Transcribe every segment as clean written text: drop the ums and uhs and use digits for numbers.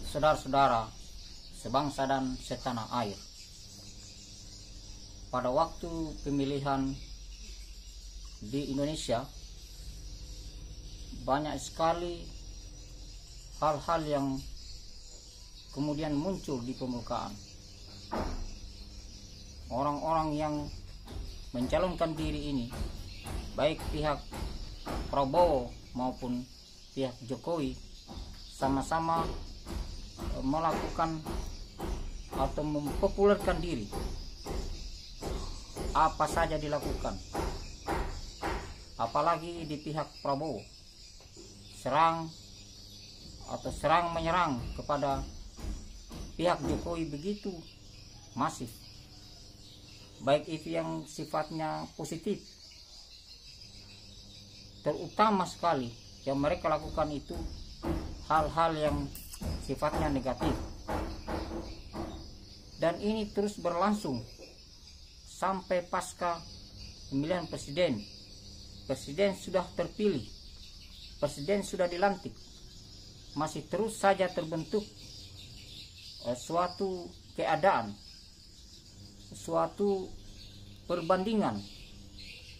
saudara-saudara sebangsa dan setanah air. Pada waktu pemilihan di Indonesia, banyak sekali hal-hal yang kemudian muncul di permukaan. Orang-orang yang mencalonkan diri ini, baik pihak Prabowo maupun pihak Jokowi, sama-sama melakukan atau mempopulerkan diri. Apa saja dilakukan, apalagi di pihak Prabowo, serang menyerang kepada pihak Jokowi begitu masif, baik itu yang sifatnya positif, terutama sekali yang mereka lakukan itu hal-hal yang sifatnya negatif. Dan ini terus berlangsung sampai pasca pemilihan presiden. Presiden sudah terpilih, presiden sudah dilantik, masih terus saja terbentuk suatu keadaan, suatu perbandingan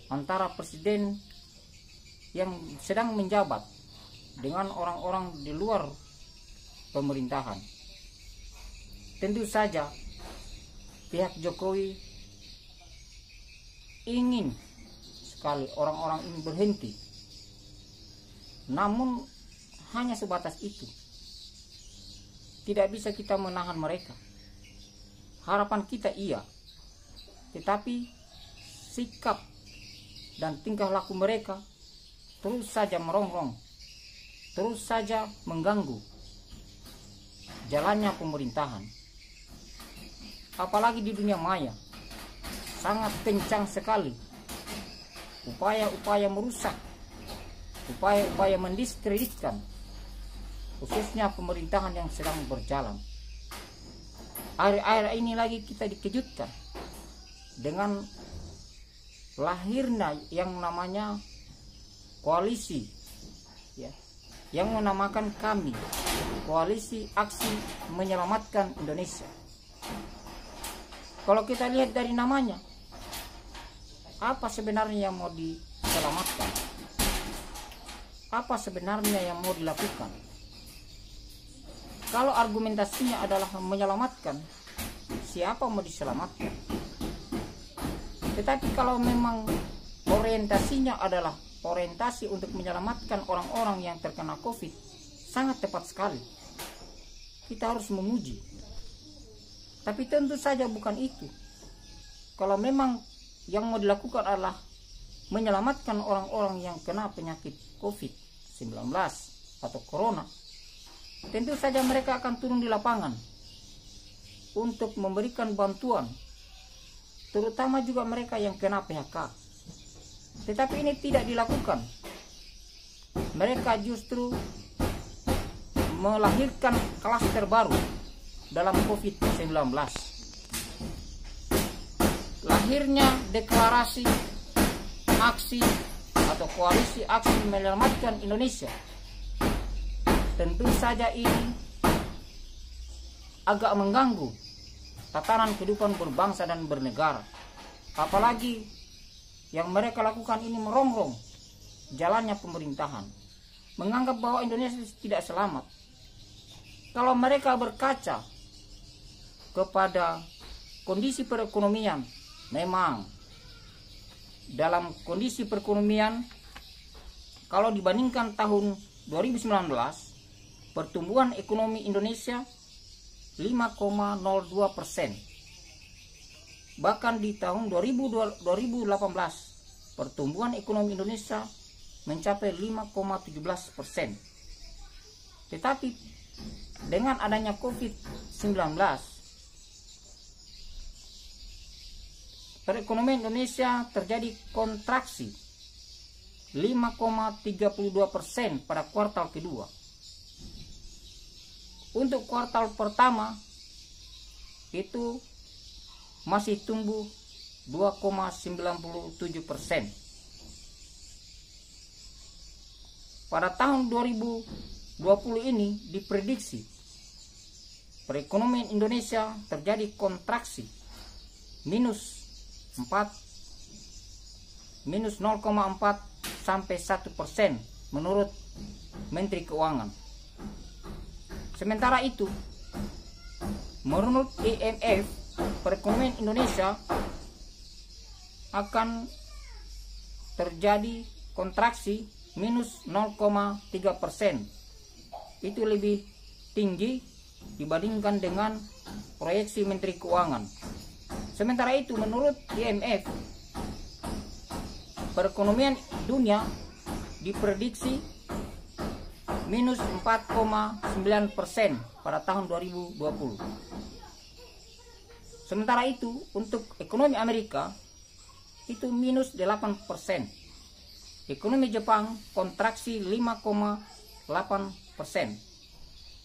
antara presiden yang sedang menjabat dengan orang-orang di luar pemerintahan. Tentu saja pihak Jokowi ingin sekali orang-orang ini berhenti, namun hanya sebatas itu. Tidak bisa kita menahan mereka. Harapan kita iya, tetapi sikap dan tingkah laku mereka terus saja merongrong, terus saja mengganggu jalannya pemerintahan. Apalagi di dunia maya, sangat kencang sekali upaya-upaya merusak, upaya-upaya mendiskreditkan, khususnya pemerintahan yang sedang berjalan. Akhir-akhir ini lagi kita dikejutkan dengan lahirnya yang namanya koalisi, ya, yang menamakan kami Koalisi Aksi Menyelamatkan Indonesia. Kalau kita lihat dari namanya, apa sebenarnya yang mau diselamatkan? Apa sebenarnya yang mau dilakukan? Kalau argumentasinya adalah menyelamatkan, siapa mau diselamatkan? Tetapi kalau memang orientasinya adalah orientasi untuk menyelamatkan orang-orang yang terkena COVID, sangat tepat sekali. Kita harus memuji. Tapi tentu saja bukan itu. Kalau memang yang mau dilakukan adalah menyelamatkan orang-orang yang kena penyakit COVID-19 atau Corona, tentu saja mereka akan turun di lapangan untuk memberikan bantuan, terutama juga mereka yang kena PHK. Tetapi ini tidak dilakukan. Mereka justru melahirkan klaster baru dalam COVID-19. Lahirnya deklarasi aksi atau koalisi aksi menyelamatkan Indonesia. Tentu saja ini agak mengganggu tatanan kehidupan berbangsa dan bernegara. Apalagi yang mereka lakukan ini merongrong jalannya pemerintahan, menganggap bahwa Indonesia tidak selamat. Kalau mereka berkaca kepada kondisi perekonomian, memang dalam kondisi perekonomian, kalau dibandingkan tahun 2019, pertumbuhan ekonomi Indonesia 5,02%. Bahkan di tahun 2018, pertumbuhan ekonomi Indonesia mencapai 5,17%. Tetapi dengan adanya COVID-19, perekonomian Indonesia terjadi kontraksi 5,32% pada kuartal kedua. Untuk kuartal pertama itu masih tumbuh 2,97%. Pada tahun 2020 ini diprediksi perekonomian Indonesia terjadi kontraksi minus 0,4 sampai 1% menurut Menteri Keuangan. Sementara itu, menurut IMF, perekonomian Indonesia akan terjadi kontraksi minus 0,3%. Itu lebih tinggi dibandingkan dengan proyeksi Menteri Keuangan. Sementara itu, menurut IMF, perekonomian dunia diprediksi minus 4,9% pada tahun 2020. Sementara itu, untuk ekonomi Amerika itu minus 8%. Ekonomi Jepang kontraksi 5,8%.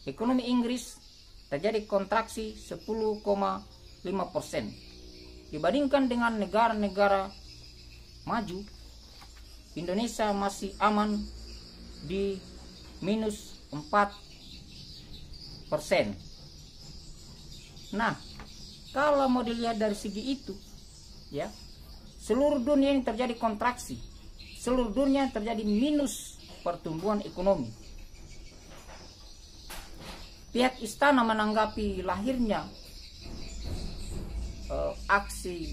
Ekonomi Inggris terjadi kontraksi 10,5%. Dibandingkan dengan negara-negara maju, Indonesia masih aman di minus 4%. Nah, kalau mau dilihat dari segi itu, ya, seluruh dunia ini terjadi kontraksi, seluruh dunia terjadi minus pertumbuhan ekonomi. Pihak istana menanggapi lahirnya aksi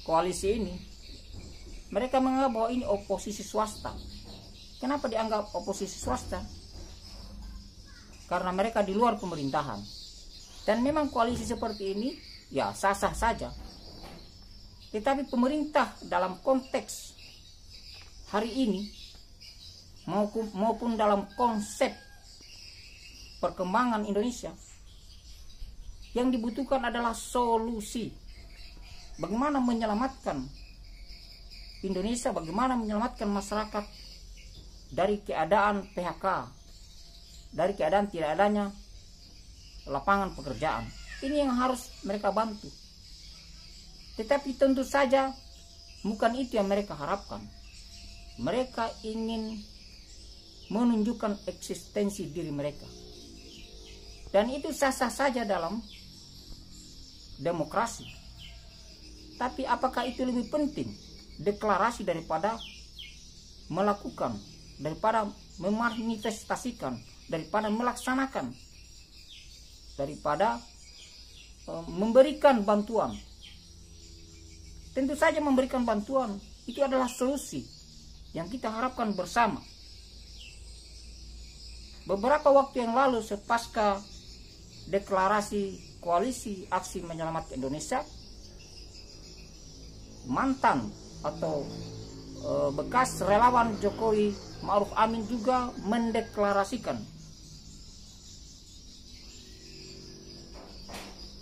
koalisi ini, mereka menganggap bahwa ini oposisi swasta. Kenapa dianggap oposisi swasta? Karena mereka di luar pemerintahan. Dan memang koalisi seperti ini ya sah-sah saja. Tetapi pemerintah dalam konteks hari ini maupun dalam konsep perkembangan Indonesia, yang dibutuhkan adalah solusi. Bagaimana menyelamatkan Indonesia, bagaimana menyelamatkan masyarakat dari keadaan PHK, dari keadaan tidak adanya lapangan pekerjaan. Ini yang harus mereka bantu. Tetapi tentu saja bukan itu yang mereka harapkan. Mereka ingin menunjukkan eksistensi diri mereka. Dan itu sah-sah saja dalam demokrasi. Tapi apakah itu lebih penting deklarasi daripada melakukan, daripada memanifestasikan, daripada melaksanakan, daripada memberikan bantuan? Tentu saja memberikan bantuan itu adalah solusi yang kita harapkan bersama. Beberapa waktu yang lalu, sepasca deklarasi koalisi aksi menyelamatkan Indonesia, mantan atau bekas relawan Jokowi Ma'ruf Amin juga mendeklarasikan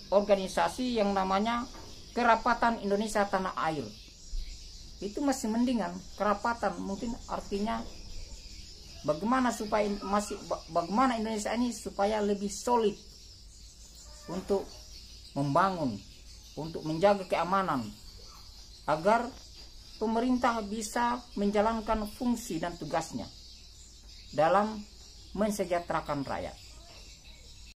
organisasi yang namanya Kerapatan Indonesia Tanah Air. Itu masih mendingan, kerapatan mungkin artinya bagaimana Indonesia ini supaya lebih solid untuk membangun, untuk menjaga keamanan, agar pemerintah bisa menjalankan fungsi dan tugasnya dalam mensejahterakan rakyat.